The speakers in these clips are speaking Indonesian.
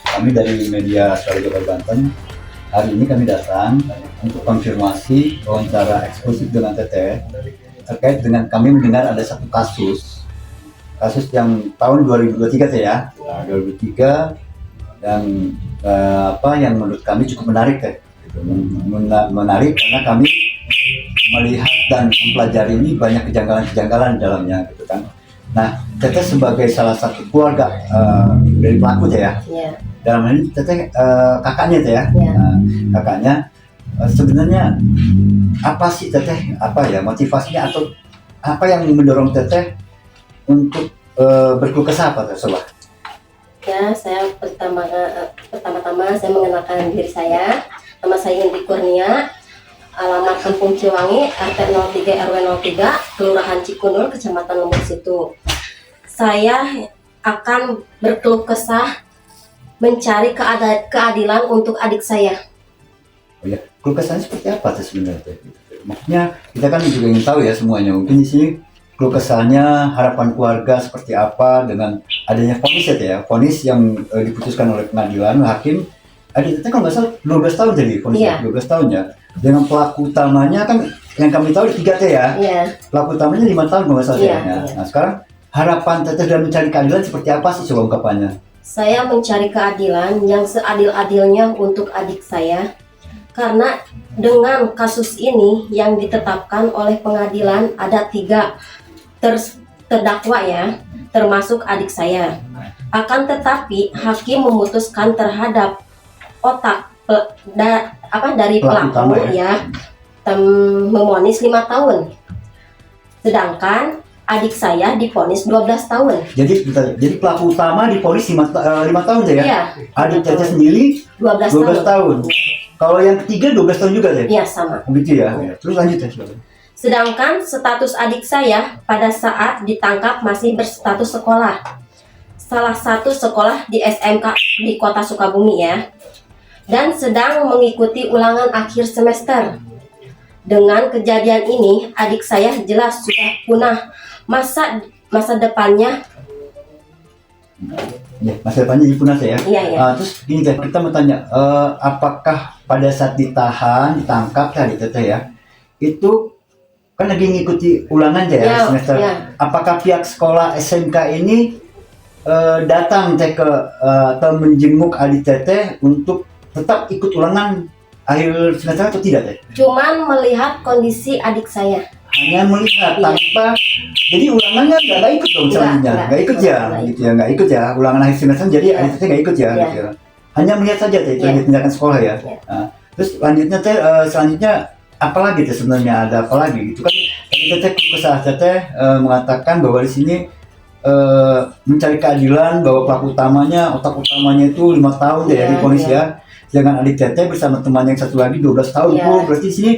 Kami dari media Suara Jabar Banten, hari ini kami datang untuk konfirmasi wawancara eksklusif dengan Teteh terkait dengan kami mendengar ada satu kasus yang tahun 2023 Teh ya, 2003 dan yang menurut kami cukup menarik Teh. Menarik karena kami melihat dan mempelajari ini banyak kejanggalan-kejanggalan di dalamnya gitu kan. Nah, Teteh sebagai salah satu keluarga dari pelaku Teh ya. Yeah. Dalam hal ini Teteh kakaknya Teh ya. Yeah. Kakaknya sebenarnya apa sih Teteh motivasinya atau apa yang mendorong Teteh untuk berkeluh kesah apa Teh Sobat? Ya, saya pertama-tama saya mengenalkan diri saya. Nama saya Indi Kurnia, alamat Kampung Ciwangi, RT 03 RW 03, Kelurahan Cikunul, Kecamatan Lembur Situ. Saya akan berkeluh kesah mencari keadilan untuk adik saya. Oh ya, keluh kesahnya seperti apa sebenarnya? Maksudnya kita kan juga ingin tahu ya semuanya. Mungkin di sini keluh kesahnya, harapan keluarga seperti apa dengan adanya vonis ya, vonis yang diputuskan oleh pengadilan hakim. Adik Teteh kalau nggak salah 12 tahun jadi vonisnya, 12 tahun ya. Dengan pelaku utamanya kan yang kami tahu 3 Teh ya. Pelaku utamanya 5 tahun kalau nggak salah ya. Nah sekarang harapan Teteh dalam mencari keadilan seperti apa sih coba ungkapannya? Saya mencari keadilan yang seadil-adilnya untuk adik saya, karena dengan kasus ini yang ditetapkan oleh pengadilan ada 3 terdakwa ya, termasuk adik saya. Akan tetapi hakim memutuskan terhadap otak dari pelaku ya, memonis 5 tahun, sedangkan adik saya diponis 12 tahun. Jadi pelaku utama diponis 5 tahun ya? Iya. Adik Teteh sendiri 12 tahun. Kalau yang ketiga 12 tahun juga Teh? Iya, sama. Begitu ya? Terus lanjut Teh. Sedangkan status adik saya pada saat ditangkap masih berstatus sekolah. Salah satu sekolah di SMK di Kota Sukabumi ya. Dan sedang mengikuti ulangan akhir semester. Dengan kejadian ini, adik saya jelas sudah punah masa depannya. Ya, masa depannya punah ya. Iya. Terus gini Teh, kita mau tanya, apakah pada saat ditangkap tadi Teteh ya, itu kan lagi ngikuti ulangan ya semester. Apakah pihak sekolah SMK ini datang Teh atau menjenguk adik Teteh untuk tetap ikut ulangan akhir semester atau tidak Teh? Cuman melihat kondisi adik saya. Hanya melihat tanpa, jadi ulangannya nggak ikut dong selanjutnya, nggak ikut ya, gitu ya, nggak ikut ya ulangan akhir semester, jadi adik Teteh nggak ikut ya, gitu ya. Hanya melihat saja Teh, itu tindakan sekolah ya. Nah, terus lanjutnya Teh, selanjutnya apalagi Teh sebenarnya, ada apalagi gitu kan? Tadi Teteh kesah Teteh mengatakan bahwa di sini mencari keadilan bahwa pelaku utamanya, otak utamanya itu 5 tahun dari ponis ya. Dengan adik Teteh bersama temannya yang satu lagi 12 tahun. Berarti sini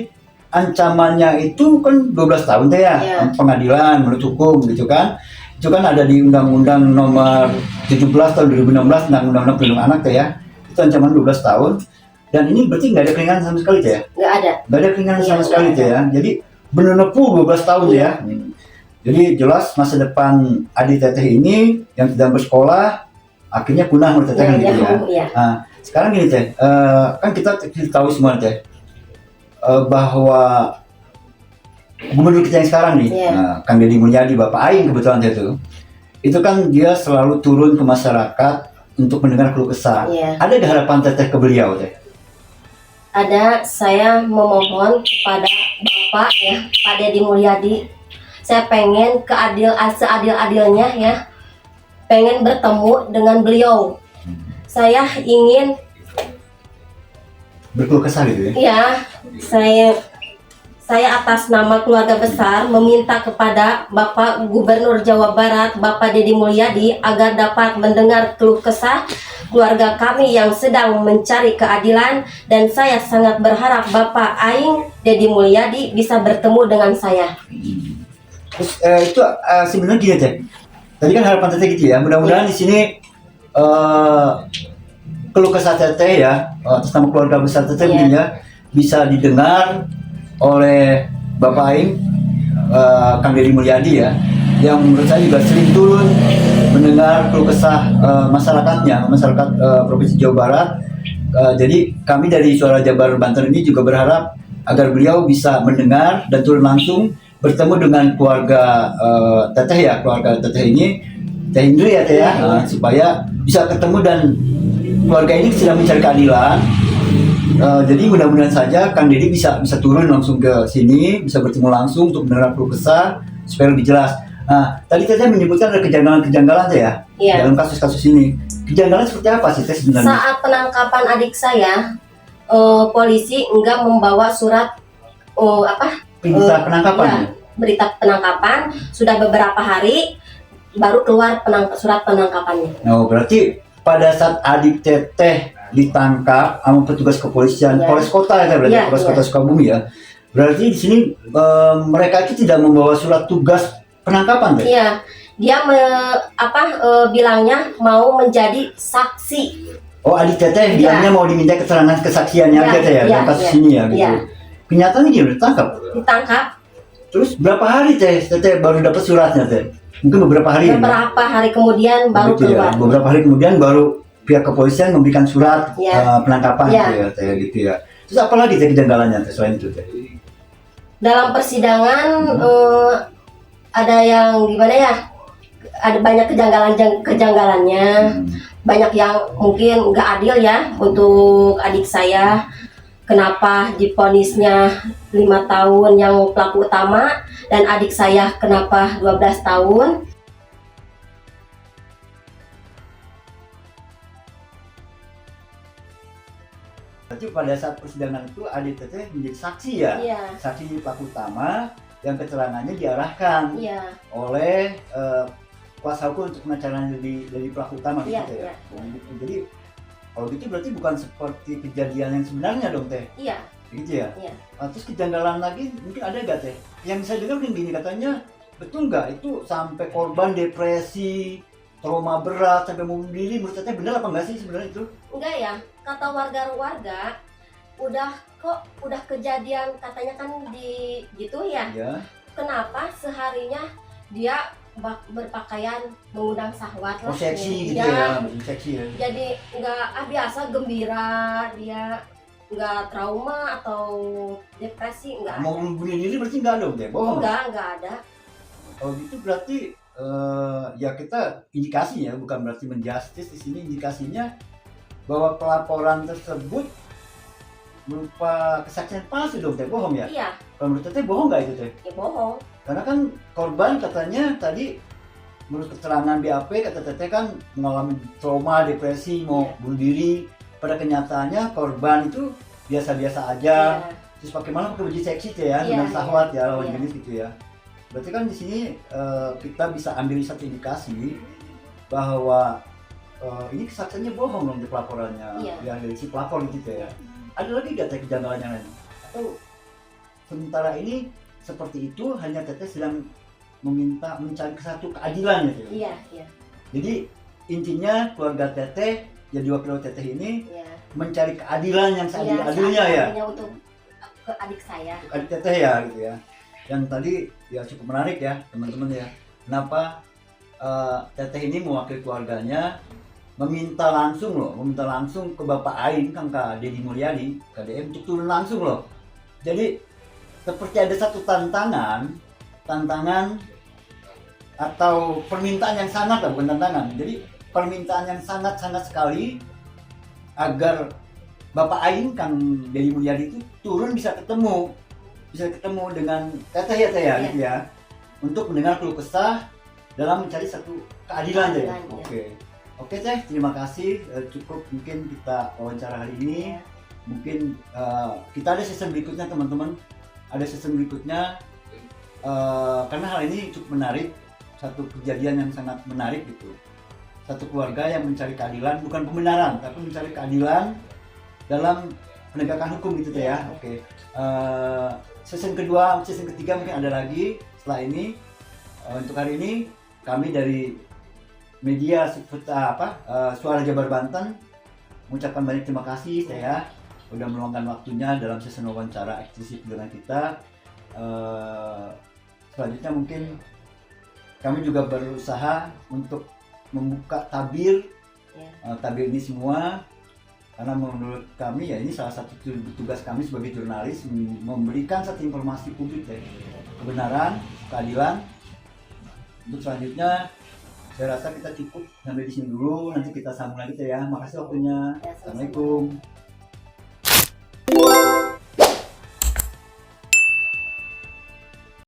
ancamannya itu kan 12 tahun Teh ya. Pengadilan menurut hukum gitu kan. Itu kan ada di Undang-Undang Nomor 17 tahun 2016 tentang Undang-Undang Perlindungan Anak Teh ya. Itu ancaman 12 tahun. Dan ini berarti nggak ada keringanan sama sekali Teh ya? Nggak ada keringanan sama sekali Teh ya. Jadi benar-benar 12 tahun Teh ya. Jadi jelas masa depan adik Teteh ini yang sedang bersekolah akhirnya punah menurut Teteh kan gitu ya. Nah, sekarang gini Teh, kan kita tahu semua Teh bahwa gubernur kita yang sekarang nih, Kang Deddy Mulyadi, Bapak Aing kebetulan Teh itu kan dia selalu turun ke masyarakat untuk mendengar keluh kesah. Ada harapan Teteh ke beliau Teh? Ada, saya memohon kepada Bapak ya, Pak Deddy Mulyadi, saya pengen seadil-adilnya ya, pengen bertemu dengan beliau. Saya ingin berkeluh kesah gitu ya? Iya, saya atas nama keluarga besar meminta kepada Bapak Gubernur Jawa Barat, Bapak Deddy Mulyadi, agar dapat mendengar keluh kesah keluarga kami yang sedang mencari keadilan, dan saya sangat berharap Bapak Aing Deddy Mulyadi bisa bertemu dengan saya. Terus itu sebenarnya gini Teh. Tadi kan harapan Teteh gitu ya. Mudah-mudahan di sini keluh kesah Teteh ya, atas nama keluarga besar Teteh mungkin ya, bisa didengar oleh Bapak Aing, Kang Deddy Mulyadi ya. yang menurut saya juga sering turun mendengar keluh kesah masyarakat Provinsi Jawa Barat. Jadi kami dari Suara Jabar Banten ini juga berharap agar beliau bisa mendengar dan turun langsung bertemu dengan keluarga keluarga Teteh ini, Teh Indri ya Teh ya, supaya bisa ketemu dan keluarga ini sedang mencari keadilan. Jadi mudah-mudahan saja Kang Deddy bisa turun langsung ke sini, bisa bertemu langsung untuk mendengar keluh kesah supaya lebih jelas. Nah, tadi Teteh menyebutkan ada kejanggalan-kejanggalan Teh ya, dalam kasus-kasus ini. Kejanggalan seperti apa sih Teh sebenarnya? Saat penangkapan adik saya, polisi enggak membawa surat Perintah penangkapan. Berita penangkapan sudah beberapa hari baru keluar surat penangkapannya. Oh, berarti pada saat adik Teteh ditangkap sama petugas kepolisian Polres Kota ya berarti Polres Kota Sukabumi ya. Berarti di sini mereka itu tidak membawa surat tugas penangkapan Teh? Iya. Dia bilangnya mau menjadi saksi. Oh, adik Teteh bilangnya mau diminta keterangan kesaksiannya aja Teh ya dalam kasus ini ya gitu. Kenyataannya dia udah ditangkap. Ditangkap. Terus berapa hari Teteh baru dapat suratnya Teh? Mungkin beberapa hari. Beberapa hari kemudian baru keluar. Beberapa hari kemudian baru pihak kepolisian memberikan surat penangkapan Teh gitu ya. Terus apa lagi Teh kejanggalannya Teh selain itu Teh? Dalam persidangan ada yang gimana ya? Ada banyak kejanggalannya. Banyak yang mungkin nggak adil ya untuk adik saya. Kenapa divonisnya 5 tahun yang pelaku utama dan adik saya kenapa 12 tahun? Berarti pada saat persidangan itu adik Teteh menjadi saksi ya? Iya. Saksi pelaku utama yang keterangannya diarahkan oleh kuasa hukum untuk pengacaranya dari pelaku utama gitu ya? Jadi kalau gitu berarti bukan seperti kejadian yang sebenarnya dong Teh? Iya. Gitu ya? Iya. Terus kejanggalan lagi mungkin ada gak Teh? Yang saya dengar gini katanya, betul nggak itu sampai korban depresi, trauma berat, sampai mau bunuh diri, menurut Teteh benar apa enggak sih sebenarnya itu? Enggak ya, kata warga-warga udah kejadian katanya kan di gitu ya? Iya. Kenapa seharinya dia berpakaian mengundang syahwat lah. Oh, seksi gitu ya, seksi ya. Jadi nggak biasa gembira, dia nggak trauma atau depresi, nggak. Mau bunuh diri berarti nggak dong Teh? Bohong? Nggak ada. Kalau gitu berarti ya kita indikasinya bukan berarti menjustis di sini, indikasinya bahwa pelaporan tersebut berupa kesaksian palsu dong Teh, bohong ya? Iya. Kalau menurut Teteh bohong nggak itu Teh? Ya bohong. Karena kan korban katanya tadi menurut keterangan BAP kata Teteh kan mengalami trauma, depresi, mau bunuh diri. Pada kenyataannya korban itu biasa-biasa aja. Terus pakai baju seksi Teh ya, dengan syahwat ya, lawan jenis gitu ya. Berarti kan di sini kita bisa ambil satu indikasi bahwa ini kesaksiannya bohong dong di pelaporannya, yang dari si pelapor gitu ya. Ada lagi gak Teh kejanggalan yang lain? Atau sementara ini seperti itu hanya Teteh sedang mencari satu keadilan ya Teh? Iya. Jadi intinya keluarga Teteh, jadi wakil Teteh ini mencari keadilan yang seadil-adilnya ya? Iya, untuk ke adik saya. Adik Teteh ya gitu ya. Yang tadi ya cukup menarik ya teman-teman ya. Kenapa Teteh ini mewakili keluarganya meminta langsung ke Bapak Ain, Kang Deddy Mulyadi, KDM untuk turun langsung loh. Jadi seperti ada satu tantangan atau permintaan yang sangat lah, bukan tantangan. Jadi permintaan yang sangat sekali agar Bapak Ain, Kang Deddy Mulyadi itu turun bisa ketemu dengan Teteh ya Teh ya, gitu ya, untuk mendengar keluh kesah dalam mencari satu keadilan Teh. Oke Teh, terima kasih. Cukup mungkin kita wawancara hari ini. Mungkin kita ada season berikutnya teman-teman. Ada season berikutnya karena hal ini cukup menarik. Satu kejadian yang sangat menarik gitu. Satu keluarga yang mencari keadilan, bukan pembenaran, tapi mencari keadilan dalam penegakan hukum gitu Teh ya. Oke. Season kedua, season ketiga mungkin ada lagi setelah ini. Untuk hari ini kami dari media Suara Jabar Banten mengucapkan banyak terima kasih saya udah meluangkan waktunya dalam season wawancara eksklusif dengan kita. Selanjutnya mungkin kami juga berusaha untuk membuka tabir tabir ini semua, karena menurut kami ya ini salah satu tugas kami sebagai jurnalis, memberikan satu informasi publik ya, kebenaran, keadilan. Untuk selanjutnya saya rasa kita cukup sampai di sini dulu, nanti kita sambung lagi ya. Makasih waktunya. Assalamualaikum.